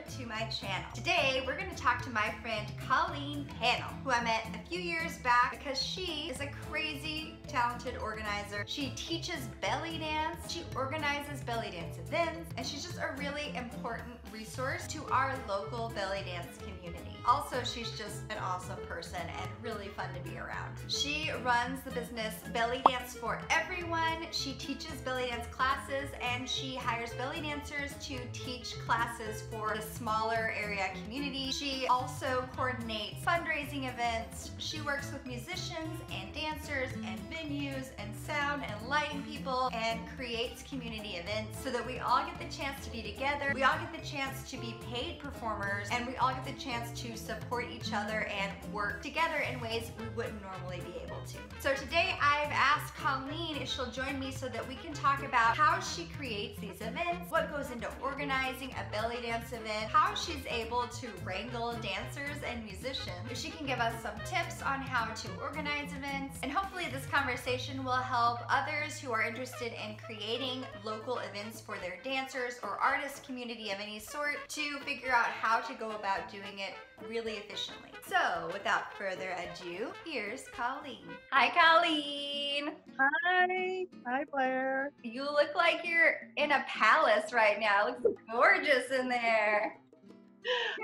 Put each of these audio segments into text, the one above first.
to my channel. Today, we're gonna talk to my friend Colleen Panel, who I met a few years back because she is a crazy talented organizer. She teaches belly dance, she organizes belly dance events, and she's just a really important resource to our local belly dance community. Also, she's just an awesome person and really fun to be around. She runs the business Belly Dance for Everyone. She teaches belly dance classes and she hires belly dancers to teach classes for the smaller area community. She also coordinates fundraising events. She works with musicians and dancers and venues and sound and lighting people and creates community events so that we all get the chance to be together. We all get the chance to be paid performers and we all get the chance to support each other and work together in ways we wouldn't normally be able to. So today I've asked Colleen if she'll join me so that we can talk about how she creates these events, what goes into organizing a belly dance event, how she's able to wrangle dancers and musicians, if she can give us some tips on how to organize events, and hopefully this conversation will help others who are interested in creating local events for their dancers or artist community of any sort to figure out how to go about doing it really efficiently. So without further ado, here's Colleen. Hi, Colleen. Hi Blair. You look like you're in a palace right now. It looks gorgeous in there.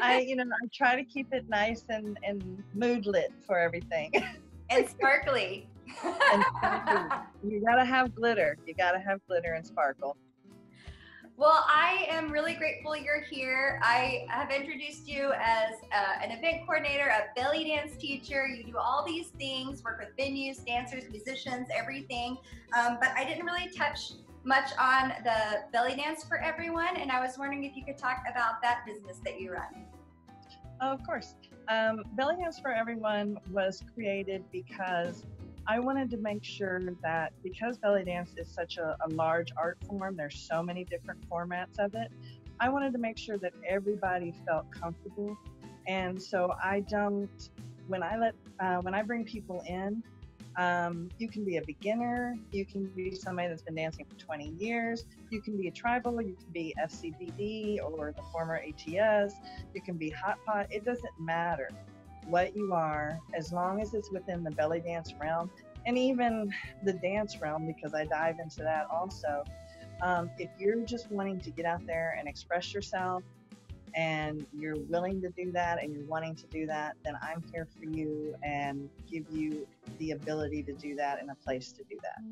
I try to keep it nice and mood lit for everything. And sparkly. And you gotta have glitter. You gotta have glitter and sparkle. Well, I am really grateful you're here. I have introduced you as an event coordinator, a belly dance teacher. You do all these things, work with venues, dancers, musicians, everything. But I didn't really touch much on the Belly Dance for Everyone, and I was wondering if you could talk about that business that you run. Oh, of course. Belly Dance for Everyone was created because I wanted to make sure that because belly dance is such a large art form, there's so many different formats of it, I wanted to make sure that everybody felt comfortable. And so I don't, when I bring people in, you can be a beginner, you can be somebody that's been dancing for 20 years, you can be a tribal, you can be FCBD or the former ATS, you can be hot pot, it doesn't matter what you are, as long as it's within the belly dance realm and even the dance realm, because I dive into that also. If you're just wanting to get out there and express yourself and you're willing to do that and you're wanting to do that, then I'm here for you and give you the ability to do that and a place to do that.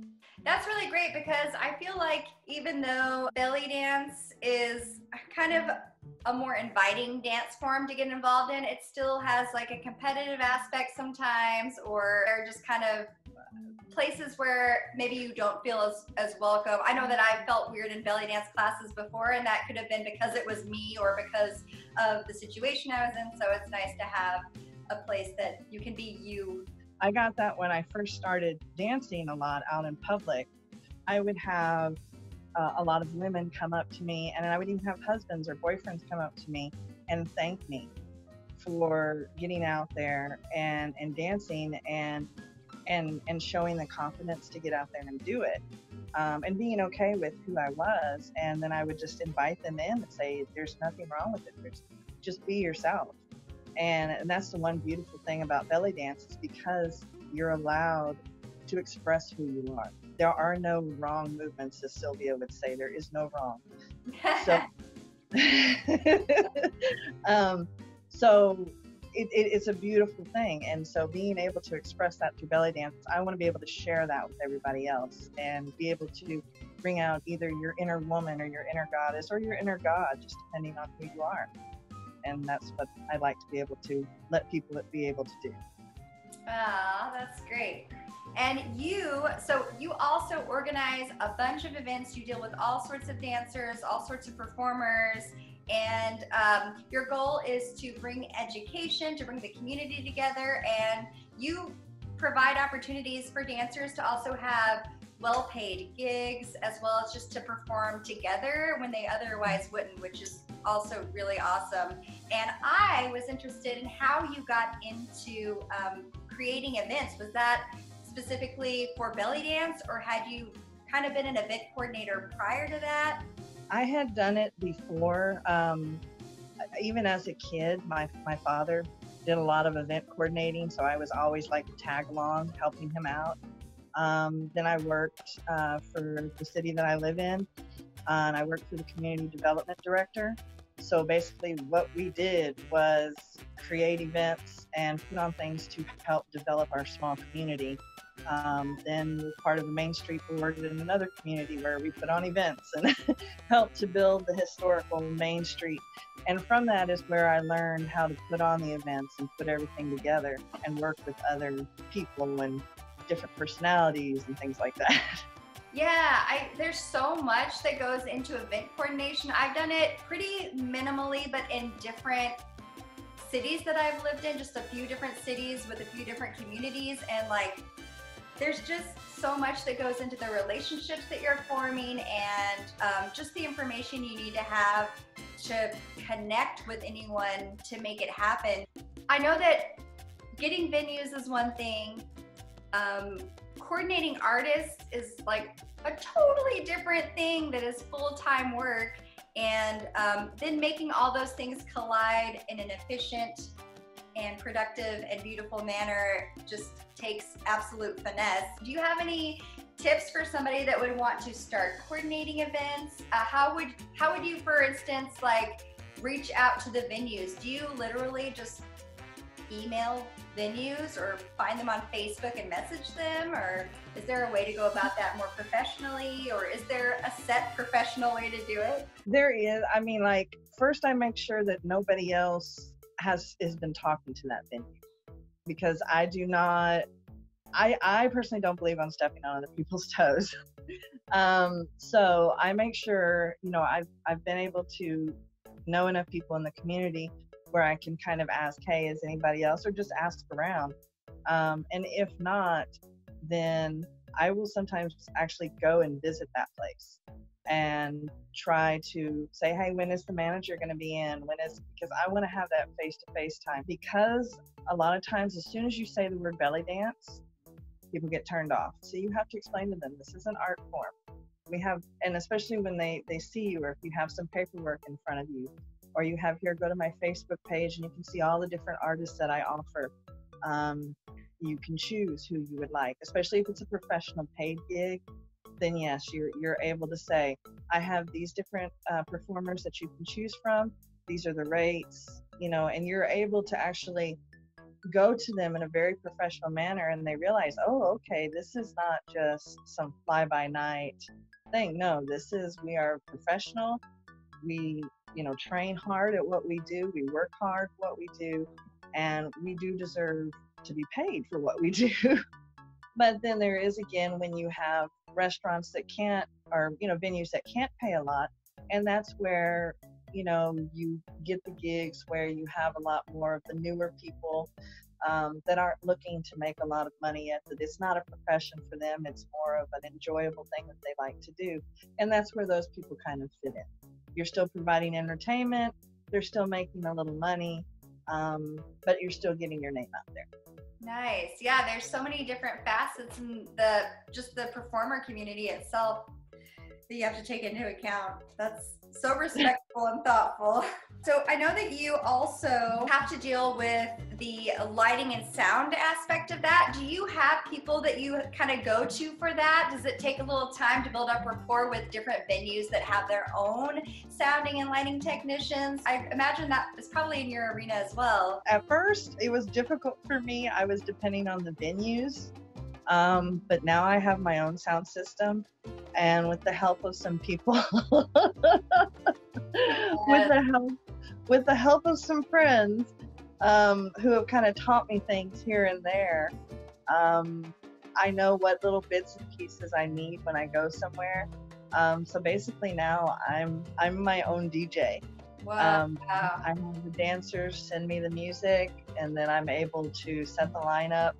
That's really great because I feel like even though belly dance is kind of a more inviting dance form to get involved in, it still has like a competitive aspect sometimes, or they're just kind of places where maybe you don't feel as welcome. I know that I've felt weird in belly dance classes before, and that could have been because it was me or because of the situation I was in, so it's nice to have a place that you can be you. I got that when I first started dancing a lot out in public. I would have a lot of women come up to me, and I would even have husbands or boyfriends come up to me and thank me for getting out there and dancing and showing the confidence to get out there and do it, and being okay with who I was. And then I would just invite them in and say, there's nothing wrong with it. Just be yourself. And that's the one beautiful thing about belly dance, is because you're allowed to express who you are. There are no wrong movements, as Sylvia would say. There is no wrong. So, it's a beautiful thing. And so being able to express that through belly dance, I want to be able to share that with everybody else and be able to bring out either your inner woman or your inner goddess or your inner God, just depending on who you are. And that's what I like to be able to let people be able to do. Ah, that's great. And so you also organize a bunch of events. You deal with all sorts of dancers, all sorts of performers, and your goal is to bring education, to bring the community together, and you provide opportunities for dancers to also have well-paid gigs, as well as just to perform together when they otherwise wouldn't, which is also really awesome. And I was interested in how you got into creating events. Was that specifically for belly dance, or had you kind of been an event coordinator prior to that? I had done it before. even as a kid, my father did a lot of event coordinating, so I was always like to tag along, helping him out. Then I worked for the city that I live in, and I worked for the community development director. So basically, what we did was create events and put on things to help develop our small community. Then we're part of the Main Street Board in another community where we put on events and help to build the historical Main Street. And from that is where I learned how to put on the events and put everything together and work with other people and different personalities and things like that. Yeah, there's so much that goes into event coordination. I've done it pretty minimally, but in different cities that I've lived in, just a few different cities with a few different communities, and like there's just so much that goes into the relationships that you're forming and just the information you need to have to connect with anyone to make it happen. I know that getting venues is one thing. Coordinating artists is like a totally different thing that is full-time work, and then making all those things collide in an efficient and productive and beautiful manner just takes absolute finesse. Do you have any tips for somebody that would want to start coordinating events? How would you, for instance, like reach out to the venues? Do you literally just email venues or find them on Facebook and message them, or is there a way to go about that more professionally, or is there a set professional way to do it? There is. I mean, like, first I make sure that nobody else has been talking to that venue, because I do not, I personally don't believe on stepping on other people's toes. So I make sure, you know, I've been able to know enough people in the community where I can kind of ask, hey, is anybody else, or just ask around. And if not, then I will sometimes actually go and visit that place and try to say, hey, when is the manager going to be in? Because I want to have that face-to-face time. Because a lot of times, as soon as you say the word belly dance, people get turned off. So you have to explain to them, this is an art form. We have, and especially when they see you, or if you have some paperwork in front of you, or you have here, go to my Facebook page and you can see all the different artists that I offer. You can choose who you would like, especially if it's a professional paid gig. Then yes, you're able to say, I have these different performers that you can choose from. These are the rates, you know, and you're able to actually go to them in a very professional manner, and they realize, oh, okay, this is not just some fly-by-night thing. No, we are professional. We, you know, train hard at what we do. We work hard at what we do, and we do deserve to be paid for what we do. But then there is, again, when you have restaurants that can't, or, you know, venues that can't pay a lot, and that's where, you know, you get the gigs where you have a lot more of the newer people that aren't looking to make a lot of money yet, that it's not a profession for them, it's more of an enjoyable thing that they like to do. And that's where those people kind of fit in. You're still providing entertainment, they're still making a little money, but you're still getting your name out there. Nice. Yeah, there's so many different facets in just the performer community itself that you have to take into account. That's so respectful and thoughtful. So I know that you also have to deal with the lighting and sound aspect of that. Do you have people that you kind of go to for that? Does it take a little time to build up rapport with different venues that have their own sounding and lighting technicians? I imagine that is probably in your arena as well. At first, it was difficult for me. I was depending on the venues. But now I have my own sound system, and with the help of some people, with the help of some friends, who have kind of taught me things here and there, I know what little bits and pieces I need when I go somewhere. So basically now I'm my own DJ. Wow. I have the dancers send me the music, and then I'm able to set the lineup.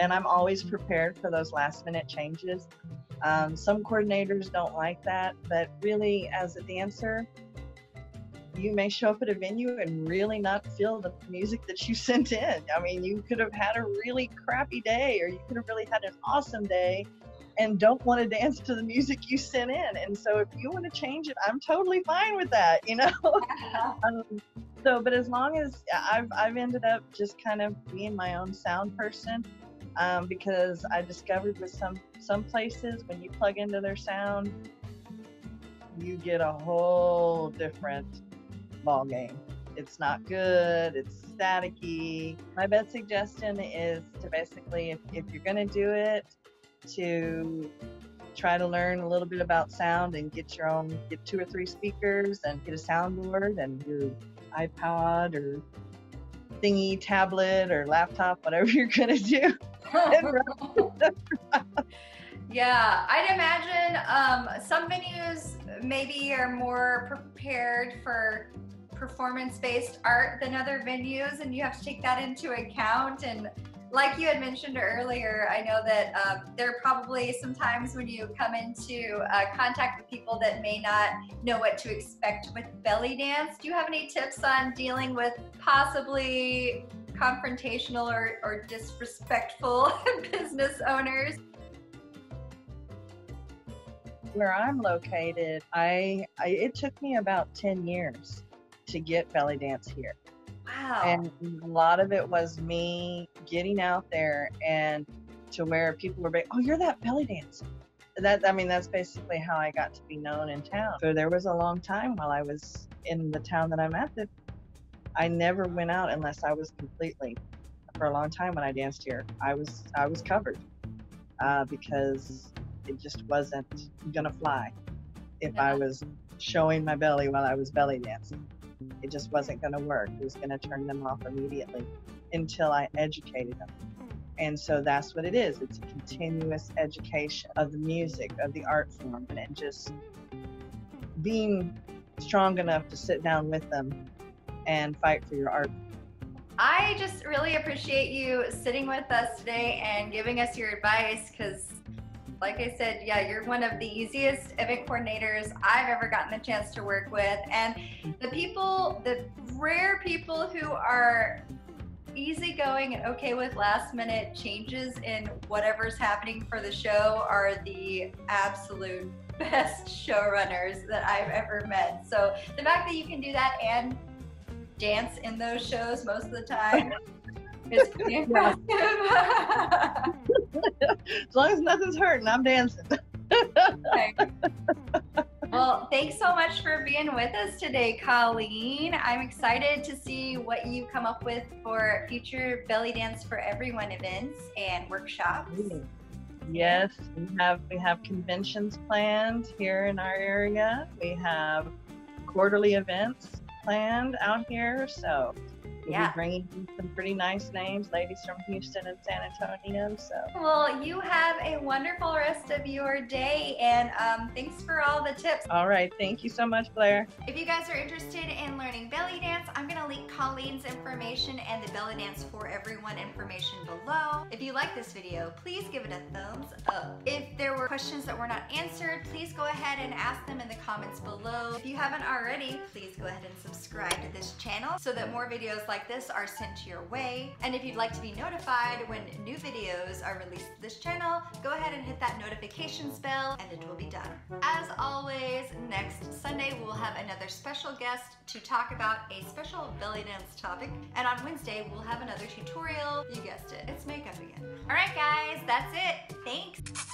And I'm always prepared for those last minute changes. Some coordinators don't like that, but really as a dancer, you may show up at a venue and really not feel the music that you sent in. I mean, you could have had a really crappy day, or you could have really had an awesome day, and don't want to dance to the music you sent in. And so if you want to change it, I'm totally fine with that, you know? But as long as I've ended up just kind of being my own sound person, because I discovered with some places, when you plug into their sound, you get a whole different ball game. It's not good, it's staticky. My best suggestion is to basically, if you're gonna do it, to try to learn a little bit about sound and get 2 or 3 speakers and get a soundboard and your iPod or thingy tablet or laptop, whatever you're gonna do. Yeah, I'd imagine some venues maybe are more prepared for performance-based art than other venues, and you have to take that into account. And like you had mentioned earlier, I know that there are probably some times when you come into contact with people that may not know what to expect with belly dance. Do you have any tips on dealing with possibly confrontational or disrespectful business owners? Where I'm located, it took me about 10 years to get belly dance here. Wow. And a lot of it was me getting out there and to where people were, oh, you're that belly dancer. That's basically how I got to be known in town. So there was a long time while I was in the town that I'm at that I never went out unless I was completely, for a long time when I danced here, I was covered because it just wasn't gonna fly if I was showing my belly while I was belly dancing. It just wasn't gonna work. It was gonna turn them off immediately until I educated them. And so that's what it is. It's a continuous education of the music, of the art form, and just being strong enough to sit down with them and fight for your art. I just really appreciate you sitting with us today and giving us your advice, because like I said, yeah, you're one of the easiest event coordinators I've ever gotten the chance to work with. And the rare people who are easygoing and okay with last minute changes in whatever's happening for the show are the absolute best showrunners that I've ever met. So the fact that you can do that and dance in those shows most of the time is pretty impressive. As long as nothing's hurting, I'm dancing. Okay. Well, thanks so much for being with us today, Colleen. I'm excited to see what you come up with for future Belly Dance for Everyone events and workshops. Yes, we have conventions planned here in our area. We have quarterly events planned out here, so we'll be bringing some pretty nice names, ladies from Houston and San Antonio. So, well, you have a wonderful rest of your day, and thanks for all the tips. All right, thank you so much, Blair. If you guys are interested in learning belly dance, I'm going to link Colleen's information and the Belly Dance for Everyone information below. If you like this video, please give it a thumbs up. If there were questions that were not answered, please go ahead and ask them in the comments below. If you haven't already, please go ahead and subscribe to this channel so that more videos like this are sent to your way. And if you'd like to be notified when new videos are released to this channel, go ahead and hit that notifications bell and it will be done. As always, next Sunday we'll have another special guest to talk about a special belly dance topic. And on Wednesday we'll have another tutorial. You guessed it, it's makeup again. All right guys, that's it. Thanks.